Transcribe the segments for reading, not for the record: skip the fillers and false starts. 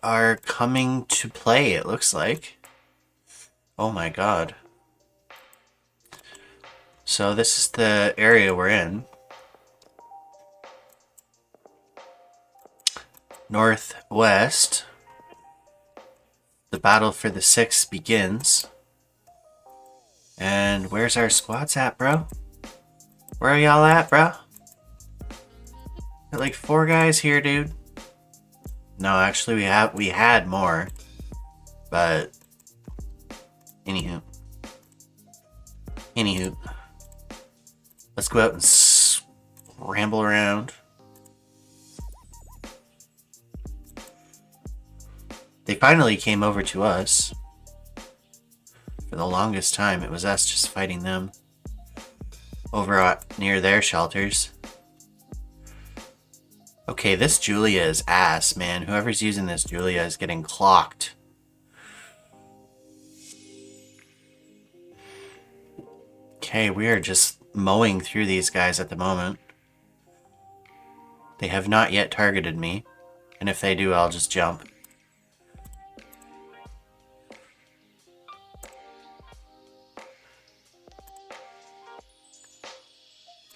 are coming to play, it looks like. Oh my god. So this is the area we're in. Northwest. The battle for the 6 begins. And where's our squads at, bro? Where are y'all at, bro? Got like 4 guys here, dude. No, actually we had more. But anywho. Let's go out and ramble around. They finally came over to us. For the longest time, it was us just fighting them over near their shelters. Okay, this Julia is ass, man. Whoever's using this Julia is getting clocked. Okay, we are just mowing through these guys at the moment. They have not yet targeted me. And if they do, I'll just jump.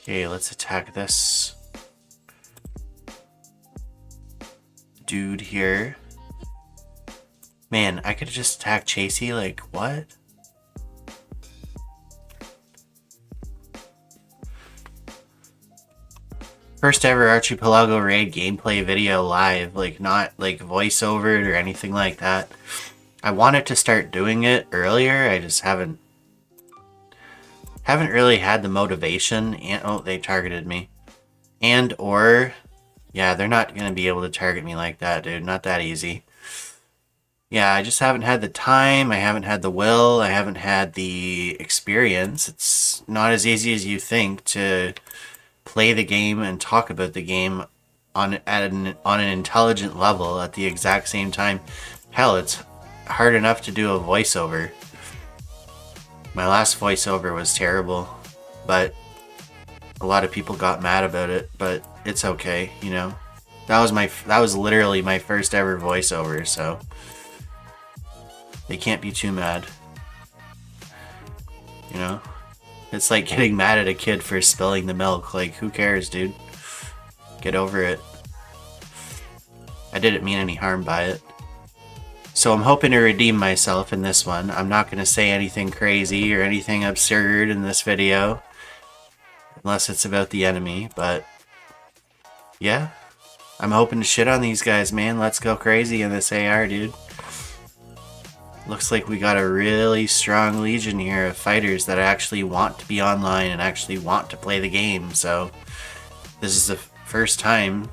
Okay, let's attack this dude here. Man, I could have just attacked Chasey, like, what? First ever Archipelago raid gameplay video live, like not like voiceovered or anything like that. I wanted to start doing it earlier, I just haven't really had the motivation. And oh, they targeted me. And or yeah, they're not gonna be able to target me like that, dude. Not that easy. Yeah, I just haven't had the time, I haven't had the will, I haven't had the experience. It's not as easy as you think to play the game and talk about the game on an intelligent level at the exact same time. Hell, it's hard enough to do a voiceover. My last voiceover was terrible, but a lot of people got mad about it, but it's okay, you know. That was literally my first ever voiceover, so they can't be too mad. You know? It's like getting mad at a kid for spilling the milk. Like, who cares, dude? Get over it. I didn't mean any harm by it. So I'm hoping to redeem myself in this one. I'm not going to say anything crazy or anything absurd in this video. Unless it's about the enemy, but yeah. I'm hoping to shit on these guys, man. Let's go crazy in this AR, dude. Looks like we got a really strong legion here of fighters that actually want to be online and actually want to play the game. So this is the first time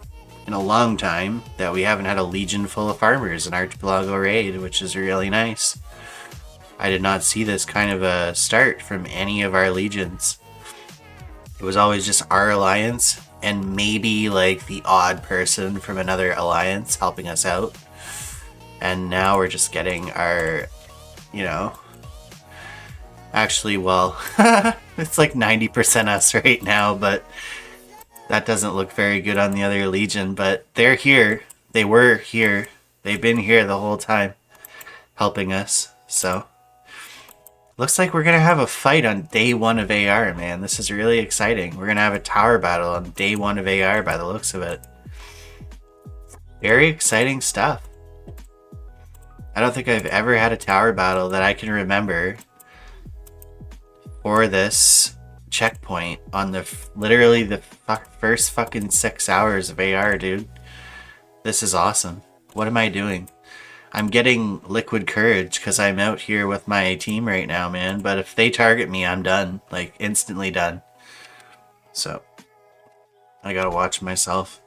in a long time that we haven't had a legion full of farmers in Archipelago raid, which is really nice. I did not see this kind of a start from any of our legions. It was always just our alliance and maybe like the odd person from another alliance helping us out. And now we're just getting our, you know, actually, well, it's like 90% us right now, but that doesn't look very good on the other legion. But they're here. They were here. They've been here the whole time helping us. So looks like we're going to have a fight on day 1 of AR, man. This is really exciting. We're going to have a tower battle on day 1 of AR by the looks of it. Very exciting stuff. I don't think I've ever had a tower battle that I can remember for this checkpoint on the literally the first fucking 6 hours of AR, dude. This is awesome. What am I doing? I'm getting liquid courage because I'm out here with my team right now, man. But if they target me, I'm done. Like, instantly done. So, I gotta watch myself.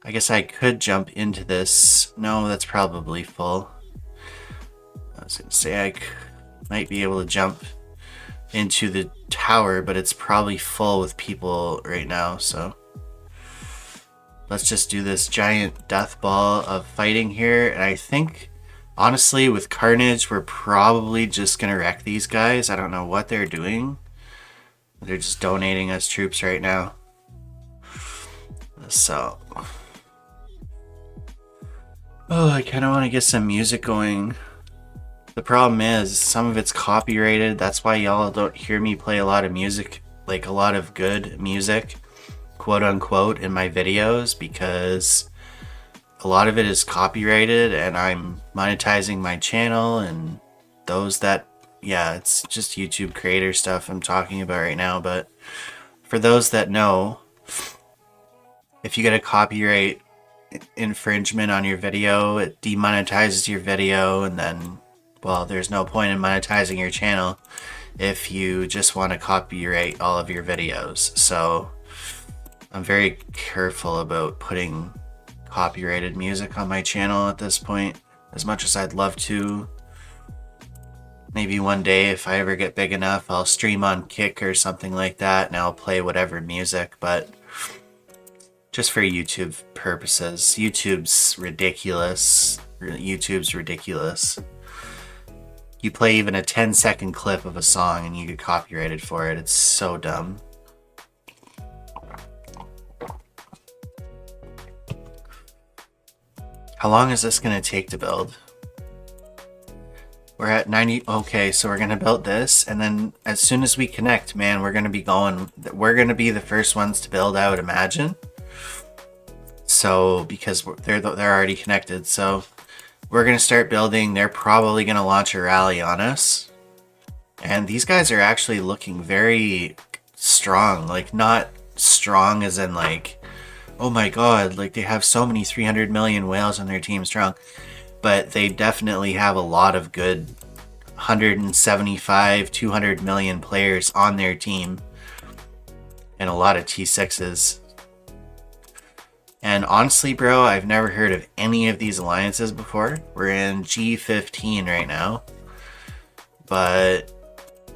I guess I could jump into this. No, that's probably full. I was gonna say I might be able to jump into the tower, but it's probably full with people right now, so let's just do this giant death ball of fighting here. And I think, honestly, with Carnage, we're probably just gonna wreck these guys. I don't know what they're doing. They're just donating us troops right now. So Oh, I kind of want to get some music going. The problem is, some of it's copyrighted. That's why y'all don't hear me play a lot of music, like a lot of good music, quote unquote, in my videos, because a lot of it is copyrighted and I'm monetizing my channel. And those that, yeah, it's just YouTube creator stuff I'm talking about right now. But for those that know, if you get a copyright infringement on your video, it demonetizes your video, and then, well, there's no point in monetizing your channel if you just want to copyright all of your videos. So I'm very careful about putting copyrighted music on my channel at this point, as much as I'd love to. Maybe one day, if I ever get big enough, I'll stream on Kick or something like that, and I'll play whatever music, but just for YouTube purposes. YouTube's ridiculous. You play even a 10-second clip of a song and you get copyrighted for it. It's so dumb. How long is this going to take to build? We're at 90. Okay, so we're going to build this, and then as soon as we connect, man, we're going to be going. We're going to be the first ones to build out, imagine. So, because they're already connected, so we're going to start building. They're probably going to launch a rally on us. And these guys are actually looking very strong. Like, not strong as in like, oh my god, like they have so many 300 million whales on their team strong. But they definitely have a lot of good 175, 200 million players on their team. And a lot of T6s. And honestly, bro, I've never heard of any of these alliances before. We're in G15 right now. But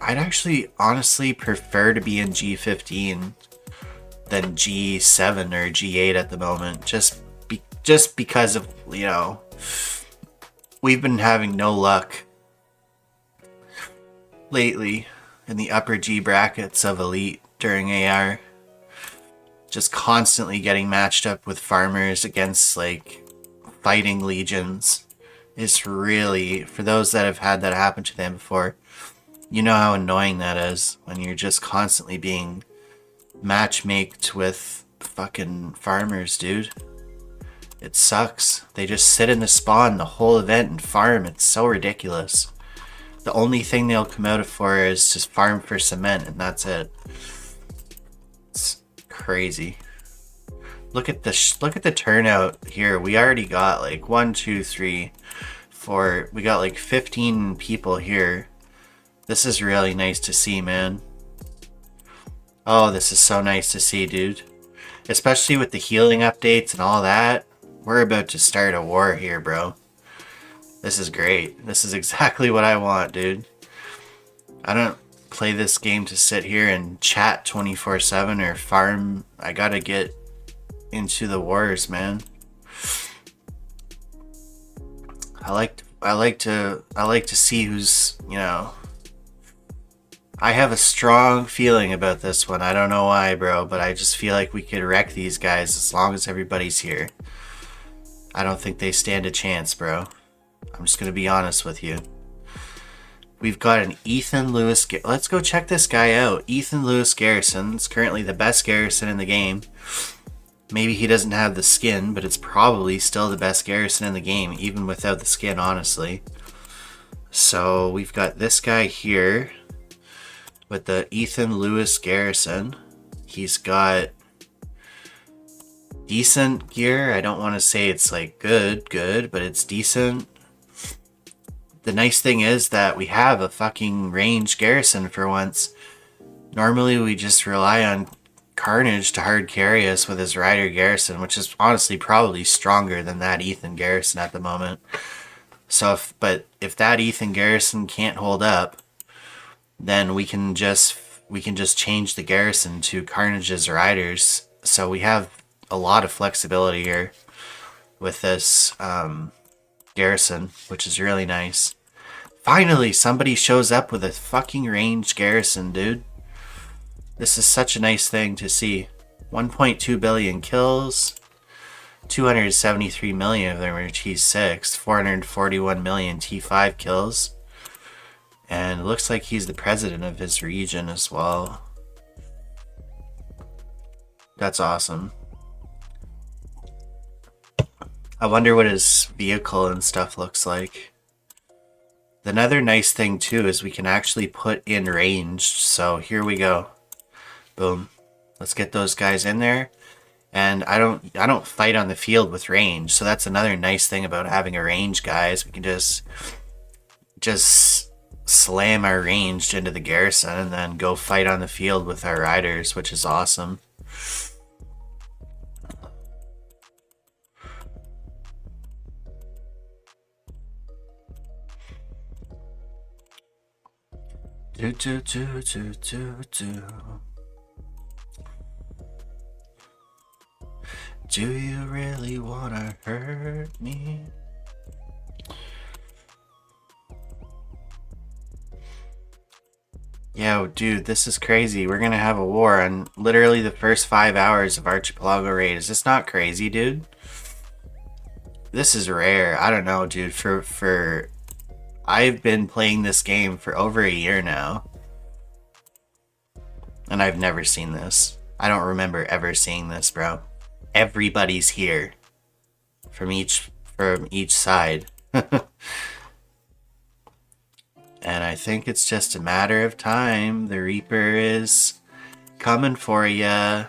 I'd actually honestly prefer to be in G15 than G7 or G8 at the moment. Just because of, you know, we've been having no luck lately in the upper G brackets of Elite during AR. Just constantly getting matched up with farmers against like fighting legions is really, for those that have had that happen to them before, you know how annoying that is when you're just constantly being matchmaked with fucking farmers, dude. It sucks. They just sit in the spawn the whole event and farm. It's so ridiculous. The only thing they'll come out for is just farm for cement, and that's it. It's crazy. Look at the turnout here. We already got like 1, 2, 3, 4. We got like 15 people here. This is really nice to see, man. Oh, this is so nice to see, dude. Especially with the healing updates and all that. We're about to start a war here, bro. This is great. This is exactly what I want, dude. I don't play this game to sit here and chat 24/7 or farm. I gotta get into the wars, man. I like to see who's, you know. I have a strong feeling about this one. I don't know why, bro, but I just feel like we could wreck these guys as long as everybody's here. I don't think they stand a chance, bro. I'm just gonna be honest with you. We've got an Ethan Lewis. Let's go check this guy out. Ethan Lewis Garrison. It's currently the best Garrison in the game. Maybe he doesn't have the skin, but it's probably still the best Garrison in the game, even without the skin, honestly. So we've got this guy here with the Ethan Lewis Garrison. He's got decent gear. I don't want to say it's like good, but it's decent. The nice thing is that we have a fucking ranged Garrison for once. Normally we just rely on Carnage to hard carry us with his Rider Garrison, which is honestly probably stronger than that Ethan Garrison at the moment. So if that Ethan Garrison can't hold up, then we can just change the Garrison to Carnage's Riders. So we have a lot of flexibility here with this Garrison, which is really nice. Finally, somebody shows up with a fucking ranged Garrison, dude. This is such a nice thing to see. 1.2 billion kills, 273 million of them are T6, 441 million T5 kills. And it looks like he's the president of his region as well. That's awesome. I wonder what his vehicle and stuff looks like. Another nice thing too is we can actually put in ranged. So here we go. Boom. Let's get those guys in there. And I don't fight on the field with range. So that's another nice thing about having a range, guys. We can just slam our ranged into the garrison and then go fight on the field with our riders, which is awesome. Do you really wanna hurt me? Yo, dude, this is crazy. We're gonna have a war on literally the first 5 hours of Archipelago raid. Is this not crazy, dude? This is rare. I don't know, dude. I've been playing this game for over a year now. And I've never seen this. I don't remember ever seeing this, bro. Everybody's here. From each side. And I think it's just a matter of time. The Reaper is coming for ya.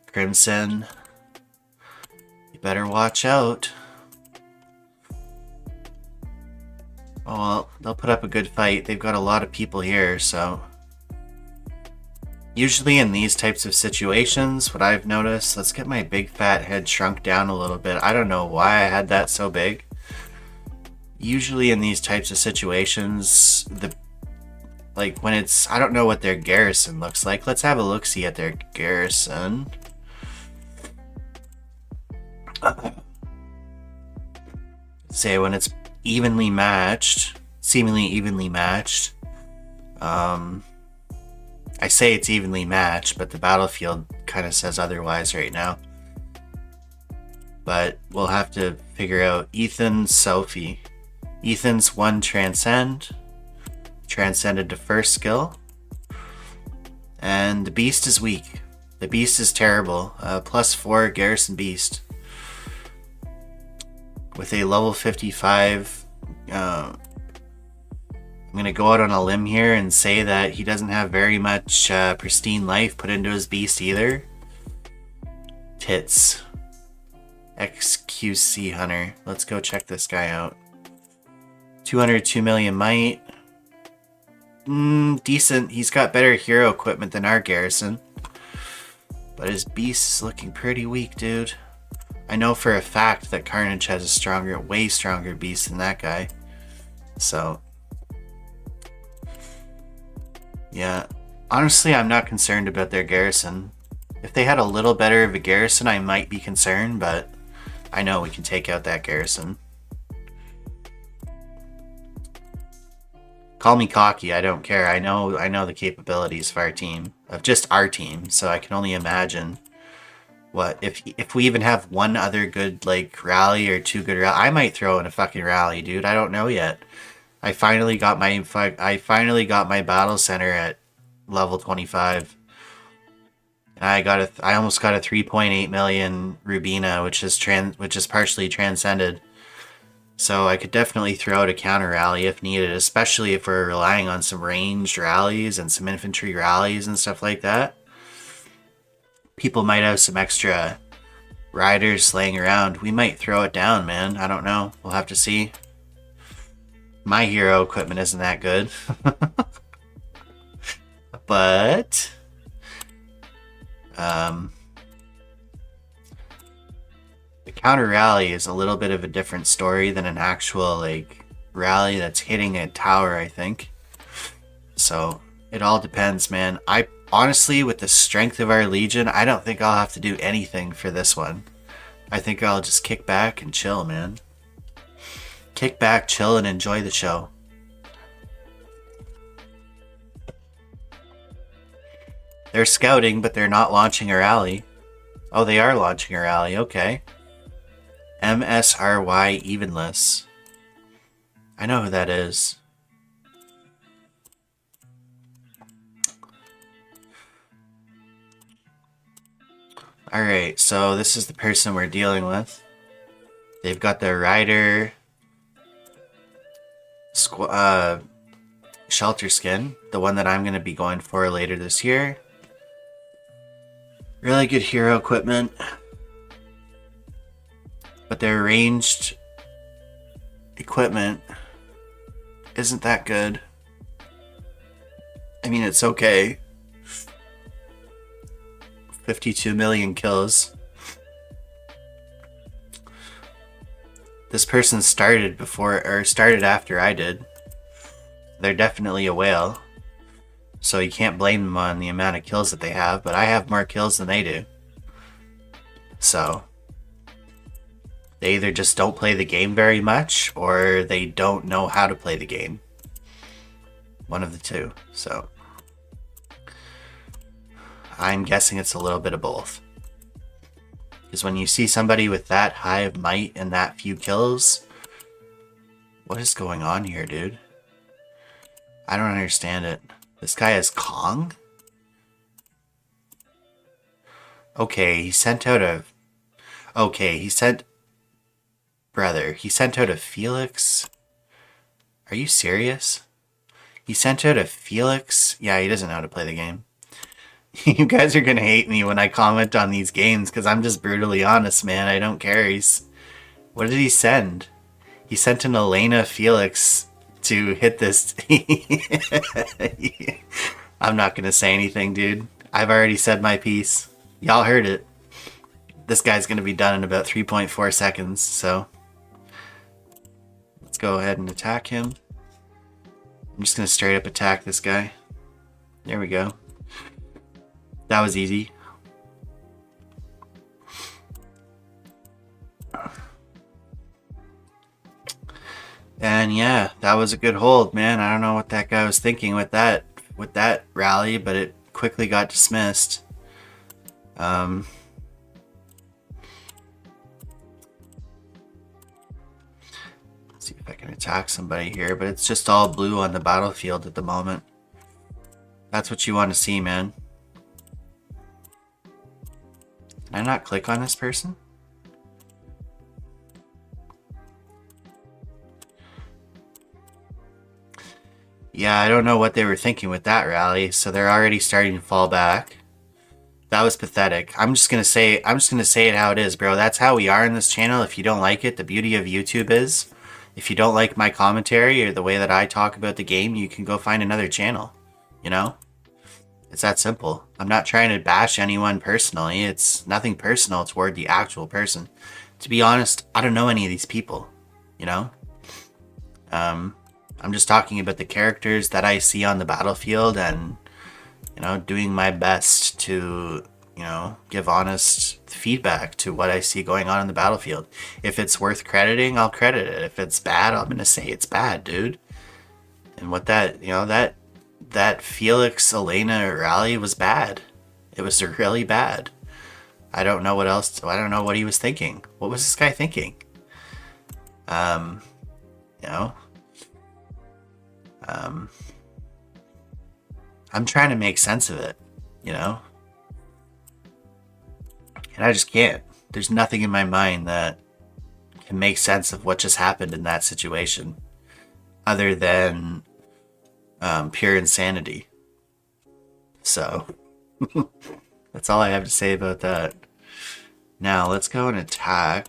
Crimson. You better watch out. Oh, well, they'll put up a good fight. They've got a lot of people here, so... Usually in these types of situations, what I've noticed... Let's get my big fat head shrunk down a little bit. I don't know why I had that so big. Usually in these types of situations, when it's... I don't know what their garrison looks like. Let's have a look-see at their garrison. Say when it's evenly matched, seemingly evenly matched. I say it's evenly matched, but the battlefield kind of says otherwise right now. But we'll have to figure out Ethan, Sophie. Ethan's 1 transcend. Transcended to first skill. And the beast is weak. The beast is terrible. +4 Garrison beast. With a level 55... I'm going to go out on a limb here and say that he doesn't have very much pristine life put into his beast either. Tits. XQC Hunter. Let's go check this guy out. 202 million might. Decent. He's got better hero equipment than our garrison. But his beast is looking pretty weak, dude. I know for a fact that Carnage has a stronger, way stronger beast than that guy. So, yeah. Honestly, I'm not concerned about their garrison. If they had a little better of a garrison, I might be concerned, but I know we can take out that garrison. Call me cocky, I don't care. I know the capabilities of our team. Of just our team, so I can only imagine what if we even have one other good rally or 2 good rally. I might throw in a fucking rally, dude. I don't know yet. I finally got my battle center at level 25. And I almost got a 3.8 million Rubina, which is partially transcended. So I could definitely throw out a counter rally if needed, especially if we're relying on some ranged rallies and some infantry rallies and stuff like that. People might have some extra riders laying around. We might throw it down, man. I don't know. We'll have to see. My hero equipment isn't that good. But... the counter rally is a little bit of a different story than an actual rally that's hitting a tower, I think. So it all depends, man. I honestly, with the strength of our legion, I don't think I'll have to do anything for this one. I think I'll just kick back and chill, man. Kick back, chill, and enjoy the show. They're scouting, but they're not launching a rally. Oh, they are launching a rally. Okay. MSRY Evenless. I know who that is. Alright, so this is the person we're dealing with. They've got the rider shelter skin, the one that I'm going to be going for later this year. Really good hero equipment, but their ranged equipment isn't that good. I mean, it's okay. 52 million kills. This person started after I did. They're definitely a whale. So you can't blame them on the amount of kills that they have, but I have more kills than they do. So they either just don't play the game very much, or they don't know how to play the game. One of the two. So I'm guessing it's a little bit of both. Because when you see somebody with that high of might and that few kills, what is going on here, dude? I don't understand it. This guy is Kong? Okay, he sent out a... Okay, he sent... Brother, he sent out a Felix? Are you serious? He sent out a Felix? Yeah, he doesn't know how to play the game. You guys are gonna hate me when I comment on these games, because I'm just brutally honest, man. I don't care. What did he send? He sent an Elena Felix to hit this. I'm not gonna say anything, dude. I've already said my piece. Y'all heard it. This guy's gonna be done in about 3.4 seconds, so let's go ahead and attack him. I'm just gonna straight up attack this guy. There we go. That was easy. And yeah, that was a good hold, man. I don't know what that guy was thinking with that rally, but it quickly got dismissed. Let's see if I can attack somebody here, but it's just all blue on the battlefield at the moment. That's what you want to see, man. Can I not click on this person? Yeah, I don't know what they were thinking with that rally, so they're already starting to fall back. That was pathetic. I'm just gonna say it how it is, bro. That's how we are in this channel. If you don't like it, the beauty of YouTube is, if you don't like my commentary or the way that I talk about the game, you can go find another channel. You know? It's that simple. I'm not trying to bash anyone personally. It's nothing personal toward the actual person. To be honest, I don't know any of these people, you know? I'm just talking about the characters that I see on the battlefield and, you know, doing my best to, you know, give honest feedback to what I see going on in the battlefield. If it's worth crediting, I'll credit it. If it's bad, I'm going to say it's bad, dude. And what that, you know, that Felix Elena rally was bad. It was really bad. I don't know what else. I don't know what he was thinking. What was this guy thinking? You know, I'm trying to make sense of it, you know, and I just can't. There's nothing in my mind that can make sense of what just happened in that situation, other than pure insanity. So that's all I have to say about that. Now let's go and attack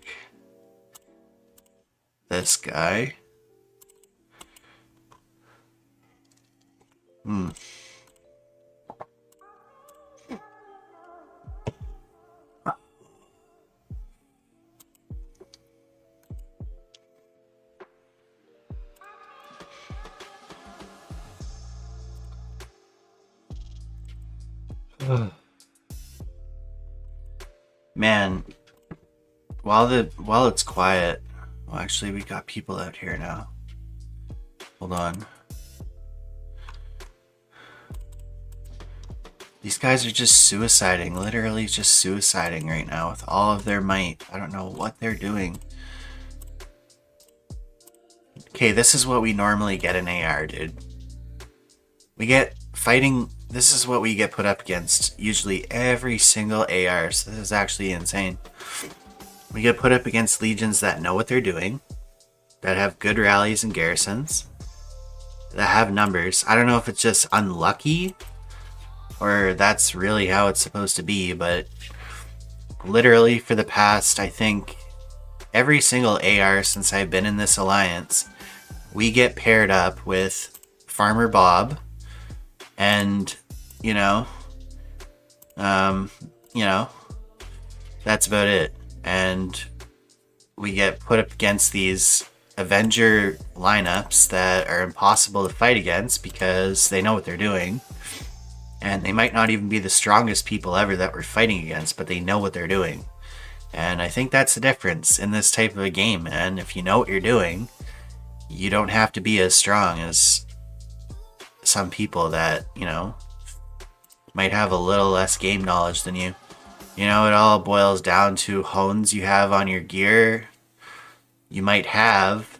this guy. Man, while it's quiet, well, actually we got people out here now. Hold on. These guys are just suiciding, literally just suiciding right now with all of their might. I don't know what they're doing. Okay, this is what we normally get in AR, dude. We get fighting. This is what we get put up against usually every single AR. So this is actually insane. We get put up against legions that know what they're doing, that have good rallies and garrisons, that have numbers. I don't know if it's just unlucky or that's really how it's supposed to be, but literally for the past, I think, every single AR since I've been in this alliance, we get paired up with Farmer Bob and, you know, that's about it. And we get put up against these Avenger lineups that are impossible to fight against because they know what they're doing. And they might not even be the strongest people ever that we're fighting against, but they know what they're doing. And I think that's the difference in this type of a game. And if you know what you're doing, you don't have to be as strong as some people that, you know, might have a little less game knowledge than you. You know, it all boils down to hones you have on your gear. You might have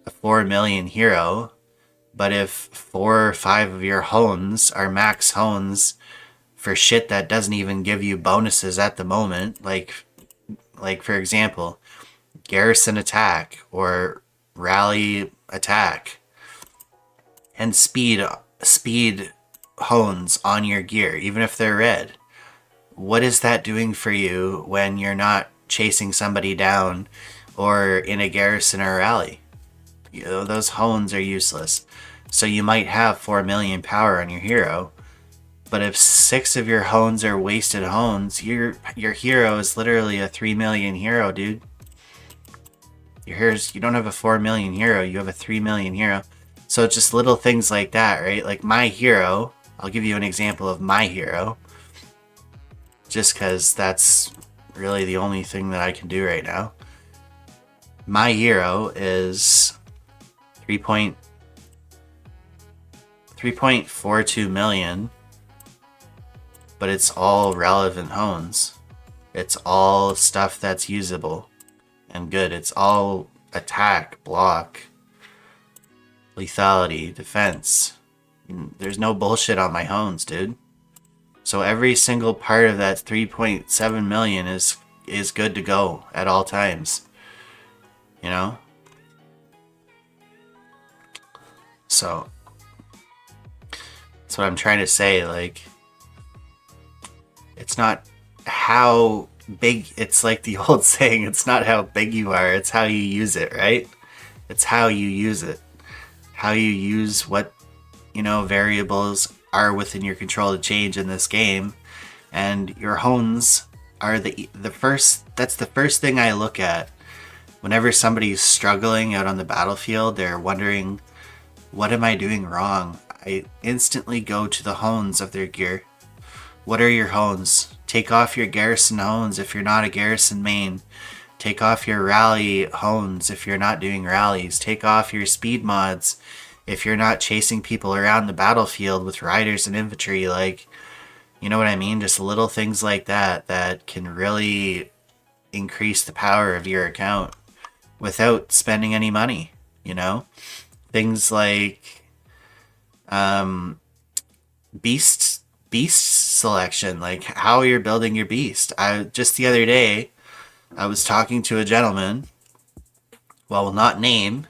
a 4 million hero, but if 4 or 5 of your hones are max hones for shit that doesn't even give you bonuses at the moment, like for example, Garrison attack or rally attack and speed hones on your gear, even if they're red, what is that doing for you when you're not chasing somebody down or in a garrison or rally? You know, those hones are useless. So you might have 4 million power on your hero, but if 6 of your hones are wasted hones, your hero is literally a 3 million hero, dude. You don't have a 4 million hero, you have a 3 million hero. So it's just little things like that, right? Like my hero, I'll give you an example of my hero, just because that's really the only thing that I can do right now. My hero is 3.42 million, but it's all relevant hones. It's all stuff that's usable and good. It's all attack, block, lethality, defense. There's no bullshit on my hones, dude. So every single part of that 3.7 million is good to go at all times. You know? So that's what I'm trying to say. Like, it's not how big, it's like the old saying, it's not how big you are, it's how you use it, right? It's how you use it. How you use what, you know, variables are within your control to change in this game. And your hones are the first, that's the first thing I look at. Whenever somebody's struggling out on the battlefield, they're wondering, what am I doing wrong? I instantly go to the hones of their gear. What are your hones? Take off your garrison hones if you're not a garrison main. Take off your rally hones if you're not doing rallies. Take off your speed mods if you're not chasing people around the battlefield with riders and infantry. Like, you know what I mean? Just little things like that that can really increase the power of your account without spending any money, you know? Things like beast selection, like how you're building your beast. Just the other day, I was talking to a gentleman, well, not name,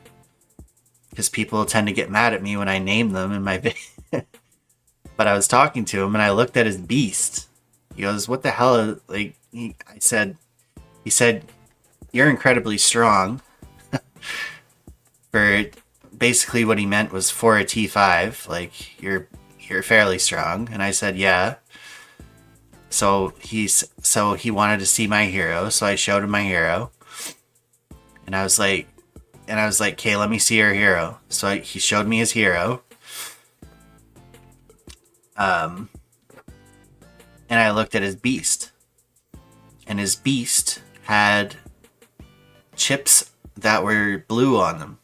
because people tend to get mad at me when I name them in my video. But I was talking to him and I looked at his beast. He goes, what the hell? Like, he said, you're incredibly strong. For basically what he meant was for a T5, like you're fairly strong. And I said, yeah. So he wanted to see my hero, so I showed him my hero. And I was like, okay, let me see your hero. So he showed me his hero. And I looked at his beast. And his beast had chips that were blue on them.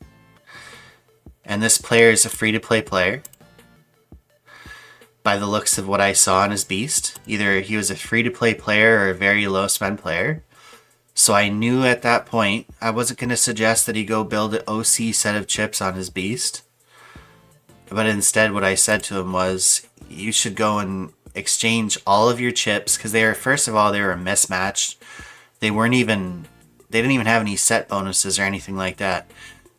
And this player is a free-to-play player. By the looks of what I saw in his beast. Either he was a free-to-play player or a very low-spend player. So I knew at that point I wasn't going to suggest that he go build an OC set of chips on his beast. But instead what I said to him was, you should go and exchange all of your chips, because they were, first of all, they were mismatched. They didn't even have any set bonuses or anything like that.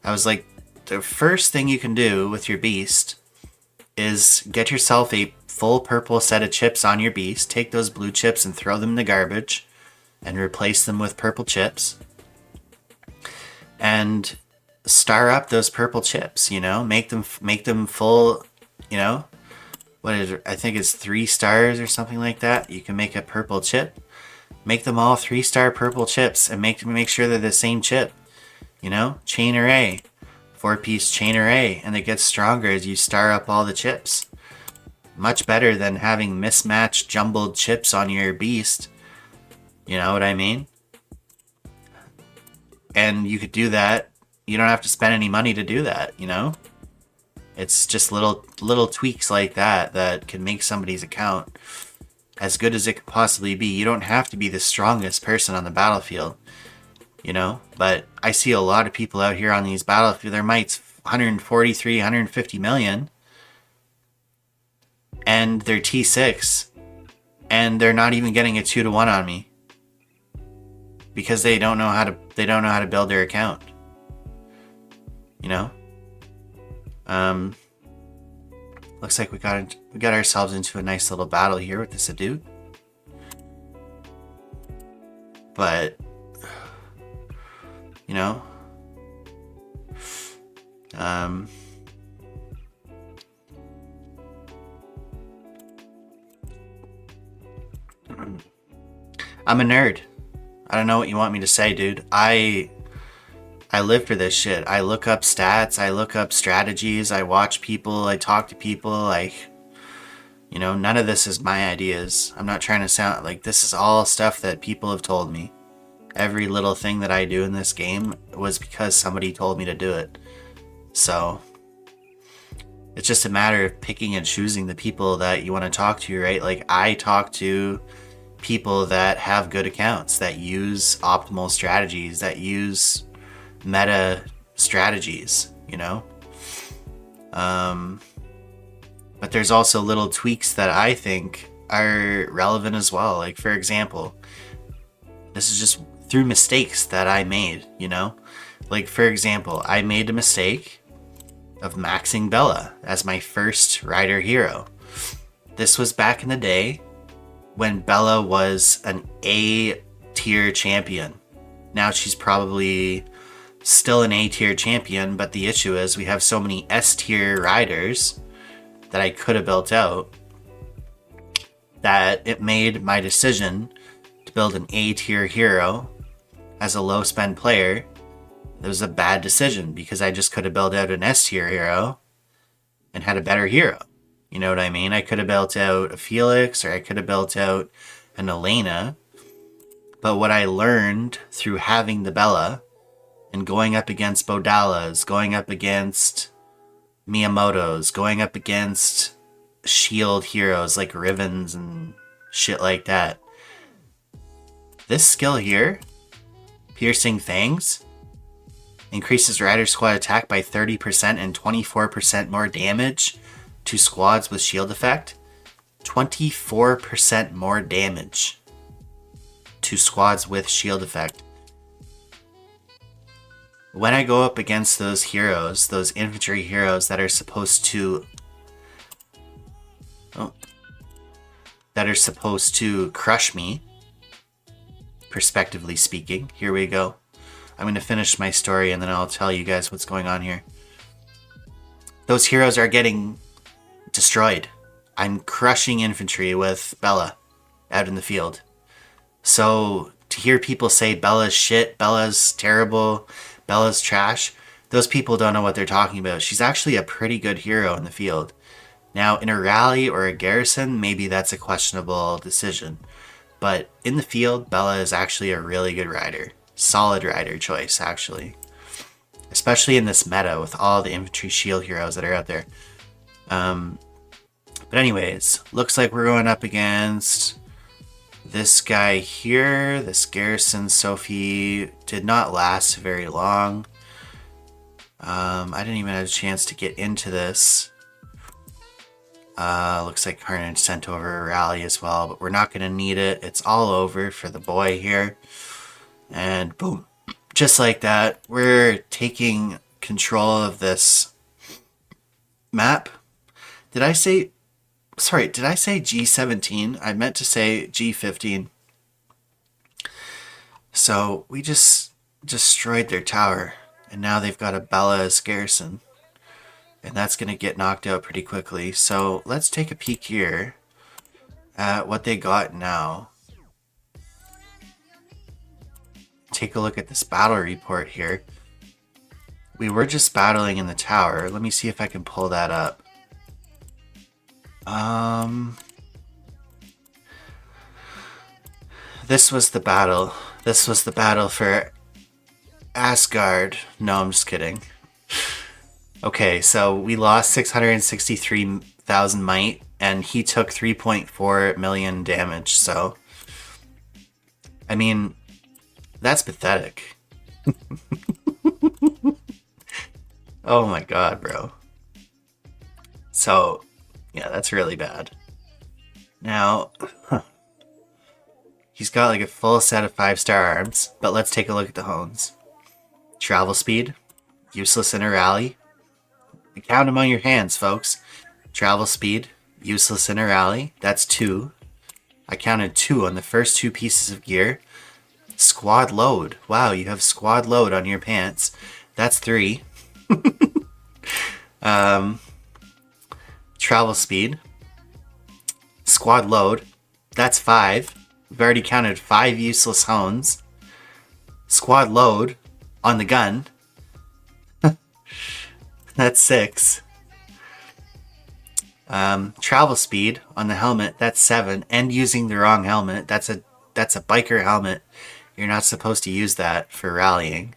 I was like, the first thing you can do with your beast is get yourself a full purple set of chips on your beast, take those blue chips and throw them in the garbage, and replace them with purple chips. And star up those purple chips, you know, make them full, you know, what is it? I think it's 3 stars or something like that. You can make a purple chip, make them all 3-star purple chips, and make sure they're the same chip, you know, chain array, 4-piece chain array, and it gets stronger as you star up all the chips. Much better than having mismatched jumbled chips on your beast. You know what I mean? And you could do that. You don't have to spend any money to do that, you know? It's just little tweaks like that that can make somebody's account as good as it could possibly be. You don't have to be the strongest person on the battlefield, you know? But I see a lot of people out here on these battlefields, their might's 143, 150 million, and they're T6, and they're not even getting a 2-to-1 on me because they don't know how to build their account. You know? Looks like we got ourselves into a nice little battle here with this dude. But you know, I'm a nerd. I don't know what you want me to say, dude. I live for this shit. I look up stats, I look up strategies, I watch people, I talk to people, you know, none of this is my ideas. I'm not trying to sound like, this is all stuff that people have told me. Every little thing that I do in this game was because somebody told me to do it. So it's just a matter of picking and choosing the people that you want to talk to, right? Like, I talk to people that have good accounts, that use optimal strategies, that use meta strategies, you know? But there's also little tweaks that I think are relevant as well. Like, for example, this is just through mistakes that I made, you know? Like, for example, I made a mistake of maxing Bella as my first rider hero. This was back in the day when Bella was an A tier champion. Now she's probably still an A tier champion, but the issue is we have so many S tier riders that I could have built out that it made my decision to build an A tier hero as a low spend player. It was a bad decision because I just could have built out an S tier hero and had a better hero. You know what I mean? I could have built out a Felix, or I could have built out an Elena. But what I learned through having the Bella and going up against Bodalas, going up against Miyamoto's, going up against shield heroes like Rivens and shit like that. This skill here, Piercing Fangs, increases Rider Squad attack by 30% and 24% more damage to squads with shield effect. 24% more damage to squads with shield effect. When I go up against those heroes, those infantry heroes that are supposed to crush me, prospectively speaking, here we go. I'm going to finish my story and then I'll tell you guys what's going on here. Those heroes are getting destroyed. I'm crushing infantry with Bella out in the field. So to hear people say Bella's shit, Bella's terrible, Bella's trash, those people don't know what they're talking about. She's actually a pretty good hero in the field. Now, in a rally or a garrison, maybe that's a questionable decision. But in the field, Bella is actually a really good rider. Solid rider choice, actually. Especially in this meta with all the infantry shield heroes that are out there. But anyways, looks like we're going up against This guy here, this Garrison Sophie, did not last very long. I didn't even have a chance to get into this. Looks like Carnage sent over a rally as well, but we're not going to need it. It's all over for the boy here. And boom. Just like that, we're taking control of this map. Did I say G17? I meant to say G15. So we just destroyed their tower, and now they've got a Bella as Garrison. And that's going to get knocked out pretty quickly. So let's take a peek here at what they got now. Take a look at this battle report here. We were just battling in the tower. Let me see if I can pull that up. This was the battle. This was the battle for Asgard. No, I'm just kidding. Okay, so we lost 663,000 might, and he took 3.4 million damage, so... I mean, that's pathetic. Oh my god, bro. So, yeah, that's really bad. Now, he's got like a full set of 5-star arms, but let's take a look at the hones. Travel speed, useless in a rally. Count them on your hands, folks. Travel speed, useless in a rally. That's 2. I counted 2 on the first 2 pieces of gear. Squad load. Wow, you have squad load on your pants. That's 3. Travel speed. Squad load. That's 5. We've already counted 5 useless hones. Squad load on the gun. That's 6. Travel speed on the helmet. That's 7. And using the wrong helmet. That's a biker helmet. You're not supposed to use that for rallying.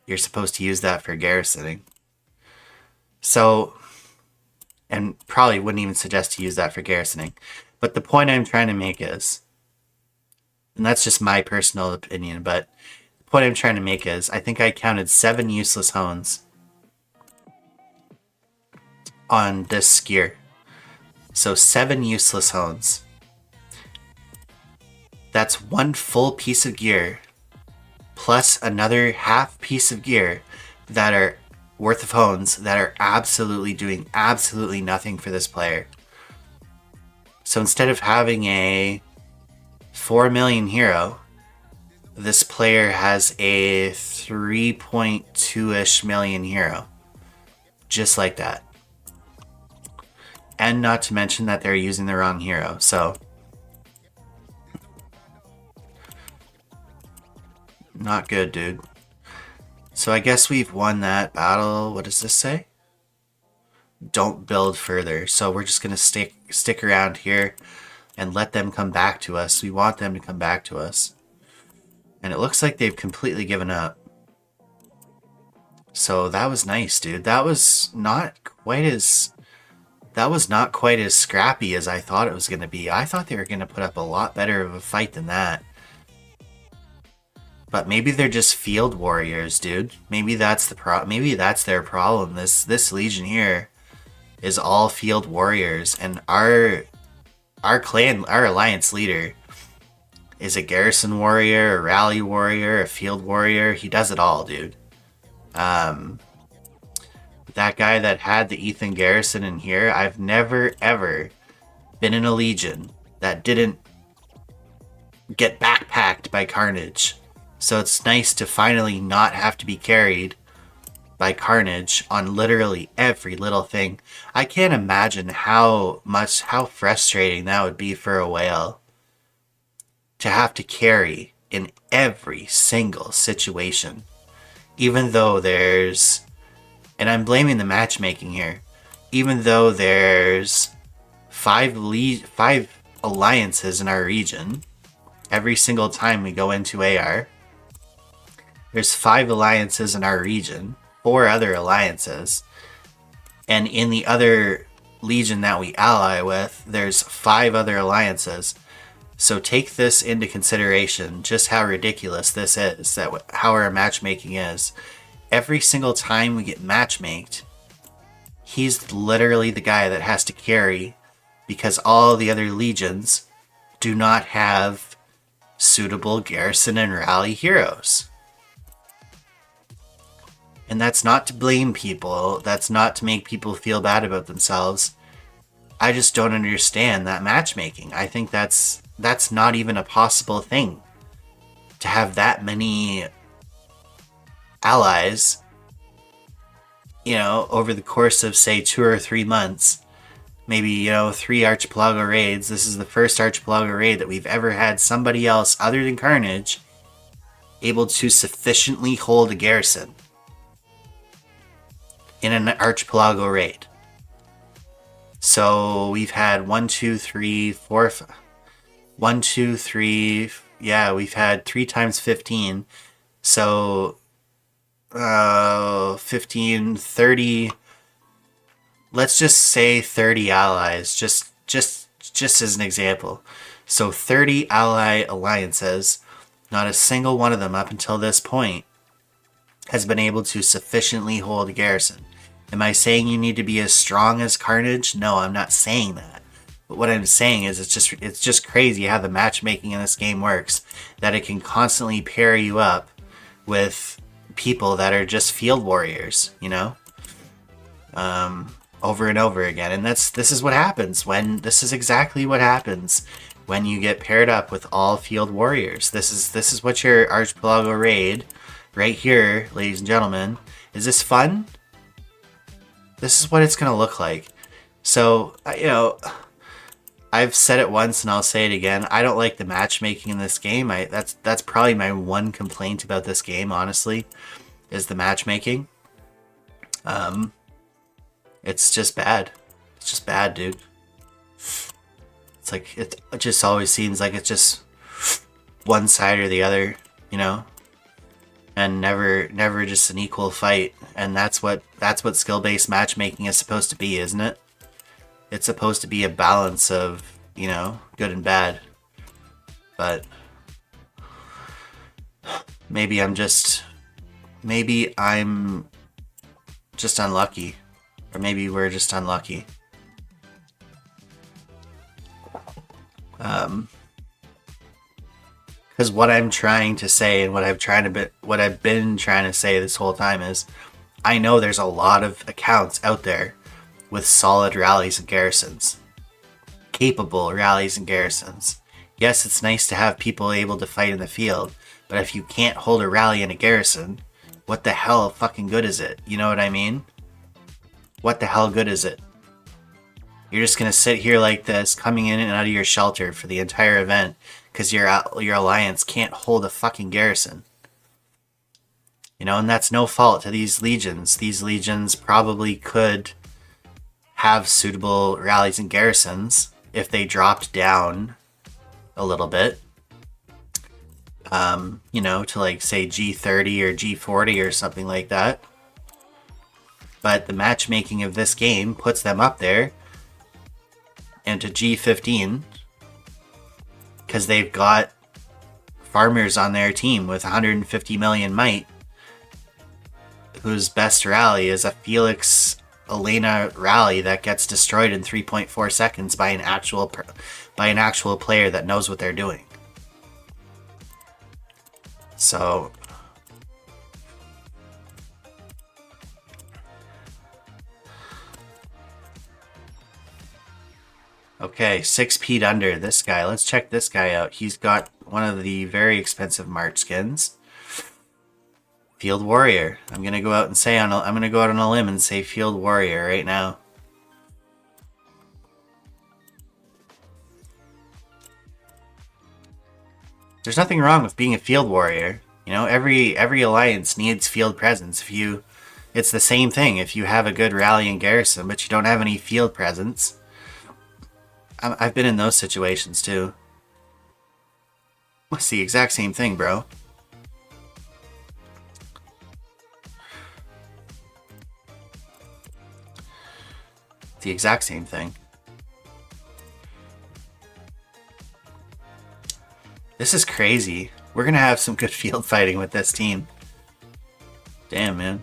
You're supposed to use that for garrisoning. So, and probably wouldn't even suggest to use that for garrisoning. But the point I'm trying to make is, and that's just my personal opinion, but the point I'm trying to make is, I think I counted 7 useless hones on this gear. So 7 useless hones. That's 1 full piece of gear plus another half piece of gear that are worth of hones that are absolutely doing absolutely nothing for this player. So instead of having a 4 million hero, this player has a 3.2-ish million hero. Just like that. And not to mention that they're using the wrong hero, so... Not good, dude. So I guess we've won that battle. What does this say? Don't build further. So we're just going to stick around here and let them come back to us. We want them to come back to us. And it looks like they've completely given up. So that was nice, dude. That was not quite as scrappy as I thought it was going to be. I thought they were going to put up a lot better of a fight than that. But maybe they're just field warriors, dude. Maybe that's maybe that's their problem. This legion here is all field warriors, and our alliance leader is a garrison warrior, a rally warrior, a field warrior. He does it all, dude. That guy that had the Ethan Garrison in here, I've never ever been in a legion that didn't get backpacked by Carnage. So it's nice to finally not have to be carried by Carnage on literally every little thing. I can't imagine how frustrating that would be for a whale to have to carry in every single situation. Even though there's, and I'm blaming the matchmaking here, even though there's 5 alliances in our region, every single time we go into AR, there's 5 alliances in our region, 4 other alliances, and in the other legion that we ally with, there's 5 other alliances. So take this into consideration, just how ridiculous this is, how our matchmaking is. Every single time we get matchmaked, he's literally the guy that has to carry because all the other legions do not have suitable Garrison and Rally heroes. And that's not to blame people. That's not to make people feel bad about themselves. I just don't understand that matchmaking. I think that's not even a possible thing. To have that many allies, you know, over the course of, say, 2 or 3 months, maybe, you know, 3 Archipelago raids. This is the first Archipelago raid that we've ever had somebody else other than Carnage able to sufficiently hold a Garrison in an Archipelago raid. So we've had 1, 2, 3, 4, 1, 2, 3. Yeah, we've had 3 times 15. So 15, 30. Let's just say 30 allies, just as an example. So 30 ally alliances, not a single one of them up until this point has been able to sufficiently hold a Garrison. Am I saying you need to be as strong as Carnage? No, I'm not saying that. But what I'm saying is it's just crazy how the matchmaking in this game works, that it can constantly pair you up with people that are just field warriors, you know? Over and over again. And this is what happens this is exactly what happens when you get paired up with all field warriors. This is what your Archipelago raid right here, ladies and gentlemen. Is this fun? This is what it's gonna look like. So, you know, I've said it once and I'll say it again. I don't like the matchmaking in this game. That's probably my one complaint about this game, honestly, is the matchmaking. It's just bad. It's just bad, dude. It's like it just always seems like it's just one side or the other, you know, and never just an equal fight. And that's what skill-based matchmaking is supposed to be, isn't it? It's supposed to be a balance of, you know, good and bad. But maybe I'm just unlucky. Or maybe we're just unlucky. Because what I'm trying to say and what I've been trying to say this whole time is, I know there's a lot of accounts out there with solid rallies and garrisons, capable rallies and garrisons. Yes, it's nice to have people able to fight in the field, but if you can't hold a rally and a garrison, what the hell fucking good is it? You know what I mean? What the hell good is it? You're just gonna sit here like this, coming in and out of your shelter for the entire event because your alliance can't hold a fucking garrison. You know, and that's no fault to these legions. These legions probably could have suitable rallies and garrisons if they dropped down a little bit. You know, to like say G30 or G40 or something like that. But the matchmaking of this game puts them up there and to G15 because they've got farmers on their team with 150 million might whose best rally is a Felix Elena rally that gets destroyed in 3.4 seconds by an actual player that knows what they're doing. So okay, 6P'd under this guy. Let's check this guy out. He's got one of the very expensive March skins. Field Warrior. I'm gonna go out on a limb and say Field Warrior right now. There's nothing wrong with being a Field Warrior. You know, every alliance needs field presence. It's the same thing. If you have a good rally and garrison, but you don't have any field presence. I've been in those situations too. It's the exact same thing, bro. It's the exact same thing. This is crazy. We're gonna have some good field fighting with this team. Damn, man.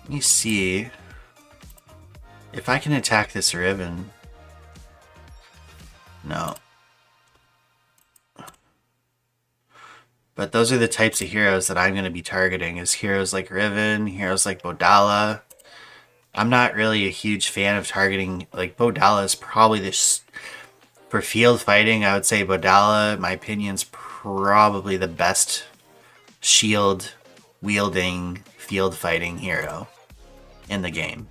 Let me see if I can attack this Riven. No. But those are the types of heroes that I'm going to be targeting, is heroes like Riven, heroes like Bodala. I'm not really a huge fan of targeting, like Bodala is probably this, for field fighting, I would say Bodala, in my opinion, is probably the best shield wielding field fighting hero in the game.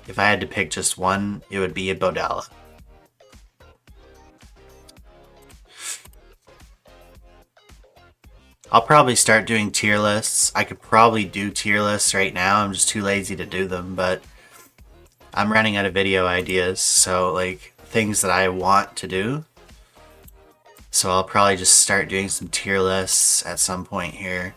If I had to pick just one, it would be a Bodala. I'll probably start doing tier lists. I could probably do tier lists right now. I'm just too lazy to do them, but I'm running out of video ideas, so like things that I want to do. So I'll probably just start doing some tier lists at some point here.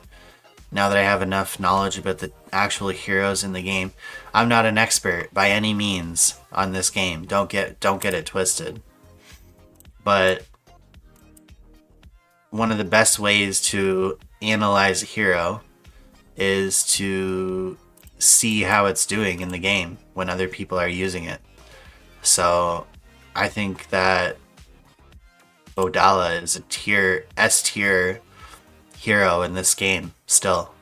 Now that I have enough knowledge about the actual heroes in the game. I'm not an expert by any means on this game. Don't get it twisted. But one of the best ways to analyze a hero is to see how it's doing in the game when other people are using it. So I think that Bodala is a S tier hero in this game still.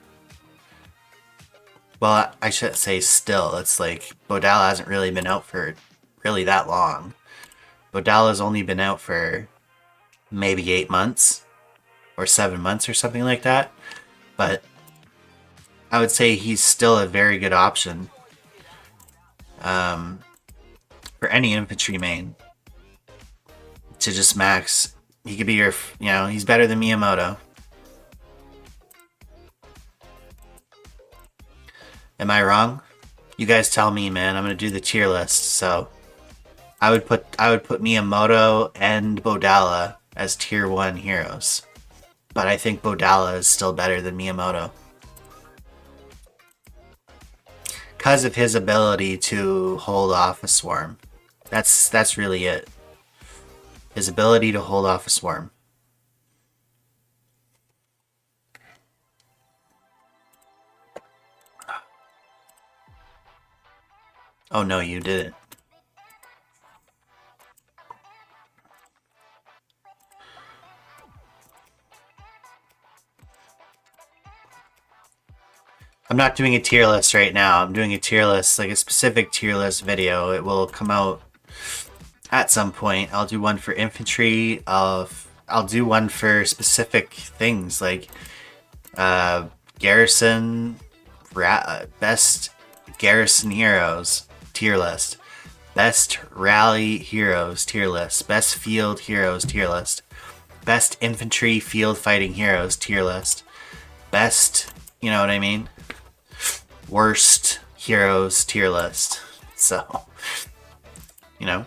Well, I should say still. It's like Bodala hasn't really been out for really that long. Bodala's only been out for maybe 8 months or 7 months or something like that. But I would say he's still a very good option for any infantry main to just max. He could be your, he's better than Miyamoto. Am I wrong? You guys tell me, man. I'm gonna do the tier list. So I would put Miyamoto and Bodala as tier 1 heroes. But I think Bodala is still better than Miyamoto. Because of his ability to hold off a swarm. That's really it. His ability to hold off a swarm. Oh no, you didn't. I'm not doing a tier list right now. I'm doing a tier list, like a specific tier list video. It will come out at some point. I'll do one for infantry. I'll do one for specific things like Garrison, best Garrison heroes tier list, best rally heroes tier list, best field heroes tier list, best infantry field fighting heroes tier list, best, you know what I mean? Worst heroes tier list. So, you know.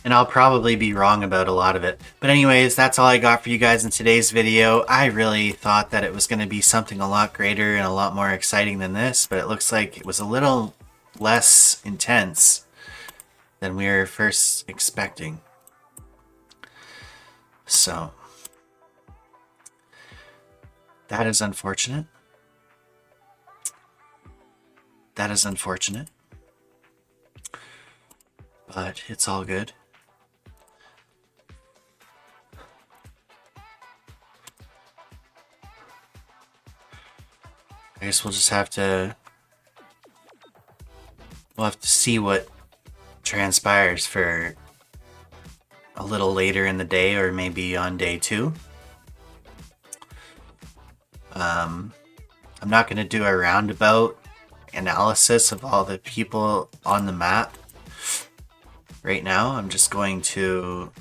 And I'll probably be wrong about a lot of it. But anyways, that's all I got for you guys in today's video. I really thought that it was going to be something a lot greater and a lot more exciting than this, but it looks like it was a little less intense than we were first expecting. So, that is unfortunate. That is unfortunate. But it's all good. I guess we'll just have to... We'll have to see what transpires for a little later in the day, or maybe on day 2. I'm not going to do a roundabout analysis of all the people on the map right now. I'm just going to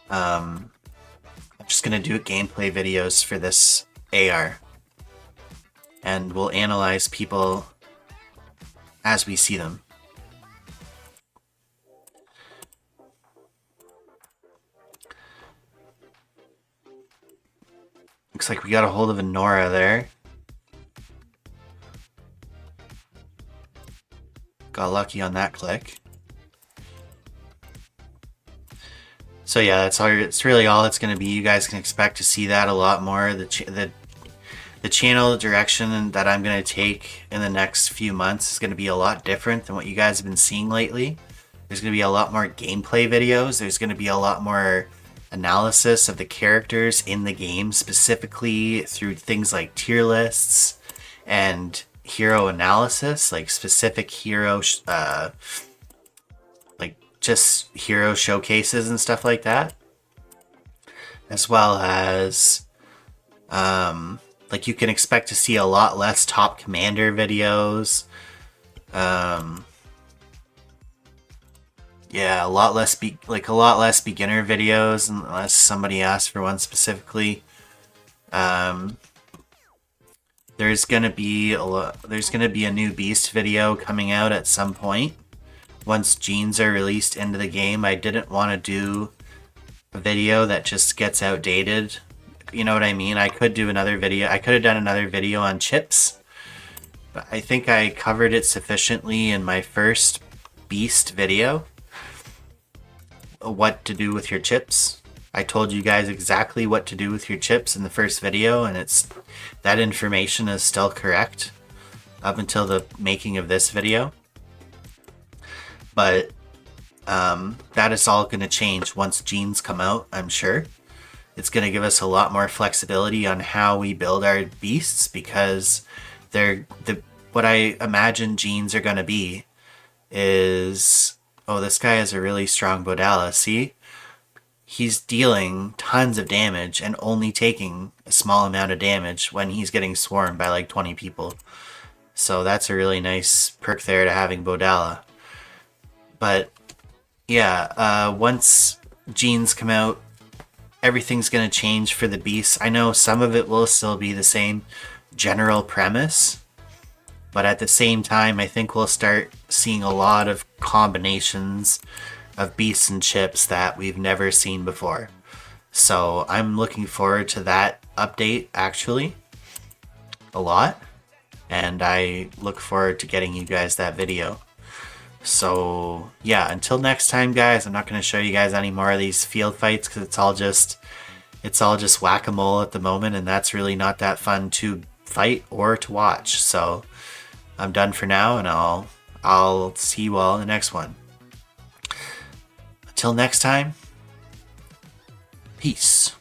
do gameplay videos for this AR, and we'll analyze people as we see them. Looks like we got a hold of a Nora there. Got lucky on that click. So yeah, that's all. It's really all it's going to be. You guys can expect to see that a lot more. The channel direction that I'm going to take in the next few months is going to be a lot different than what you guys have been seeing lately. There's going to be a lot more gameplay videos. There's going to be a lot more analysis of the characters in the game, specifically through things like tier lists and hero analysis, like specific hero just hero showcases and stuff like that, as well as like you can expect to see a lot less top commander videos. Yeah, a lot less beginner videos unless somebody asks for one specifically. There's gonna be a new beast video coming out at some point. Once genes are released into the game, I didn't want to do a video that just gets outdated. You know what I mean? I could do another video. I could have done another video on chips, but I think I covered it sufficiently in my first beast video. What to do with your chips. I told you guys exactly what to do with your chips in the first video, and that information is still correct up until the making of this video. But that is all going to change once genes come out, I'm sure. It's going to give us a lot more flexibility on how we build our beasts, because what I imagine genes are going to be is, oh, this guy has a really strong Bodala. See? He's dealing tons of damage and only taking a small amount of damage when he's getting swarmed by like 20 people. So that's a really nice perk there to having Bodala. But yeah, once genes come out, everything's going to change for the beasts. I know some of it will still be the same general premise, but at the same time, I think we'll start seeing a lot of combinations of beasts and chips that we've never seen before. So I'm looking forward to that update, actually, a lot. And I look forward to getting you guys that video. So yeah, until next time, guys, I'm not going to show you guys any more of these field fights because it's all just whack-a-mole at the moment, and that's really not that fun to fight or to watch. So I'm done for now, and I'll see you all in the next one. Until next time, peace.